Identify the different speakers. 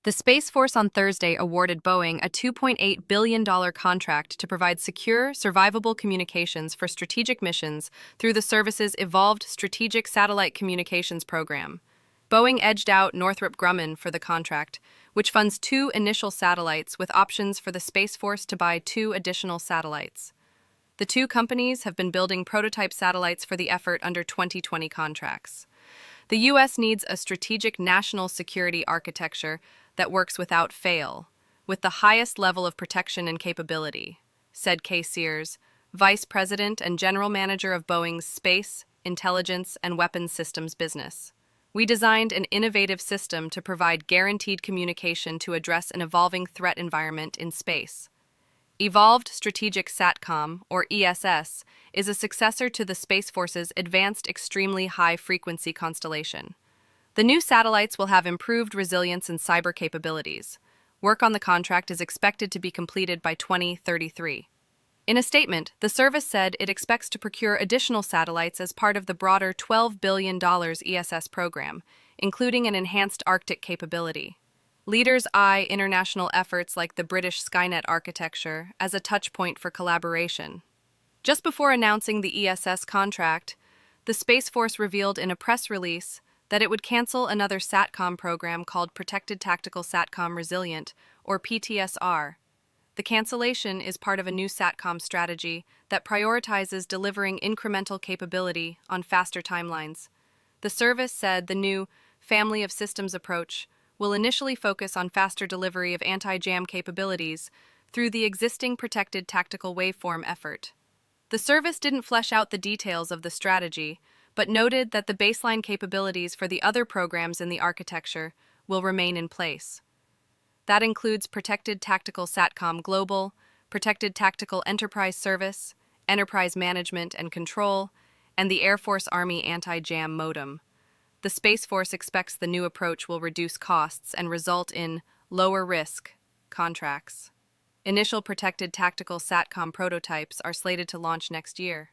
Speaker 1: The Space Force on Thursday awarded Boeing a $2.8 billion contract to provide secure, survivable communications for strategic missions through the service's Evolved Strategic Satellite Communications Program. Boeing edged out Northrop Grumman for the contract, which funds 2 initial satellites with options for the Space Force to buy 2 additional satellites. The 2 companies have been building prototype satellites for the effort under 2020 contracts. The U.S. needs a strategic national security architecture that works without fail, with the highest level of protection and capability, said Kay Sears, Vice President and General Manager of Boeing's Space, Intelligence, and Weapons Systems business. We designed an innovative system to provide guaranteed communication to address an evolving threat environment in space. Evolved Strategic SATCOM, or ESS, is a successor to the Space Force's Advanced Extremely High Frequency constellation. The new satellites will have improved resilience and cyber capabilities. Work on the contract is expected to be completed by 2033. In a statement, the service said it expects to procure additional satellites as part of the broader $12 billion ESS program, including an enhanced Arctic capability. Leaders eye international efforts like the British Skynet architecture as a touchpoint for collaboration. Just before announcing the ESS contract, the Space Force revealed in a press release that it would cancel another SATCOM program called Protected Tactical SATCOM Resilient, or PTSR. The cancellation is part of a new SATCOM strategy that prioritizes delivering incremental capability on faster timelines. The service said the new family of systems approach will initially focus on faster delivery of anti-jam capabilities through the existing Protected Tactical Waveform effort. The service didn't flesh out the details of the strategy, but noted that the baseline capabilities for the other programs in the architecture will remain in place. That includes Protected Tactical SATCOM Global, Protected Tactical Enterprise Service, Enterprise Management and Control, and the Air Force Army Anti-Jam Modem. The Space Force expects the new approach will reduce costs and result in lower-risk contracts. Initial Protected Tactical SATCOM prototypes are slated to launch next year.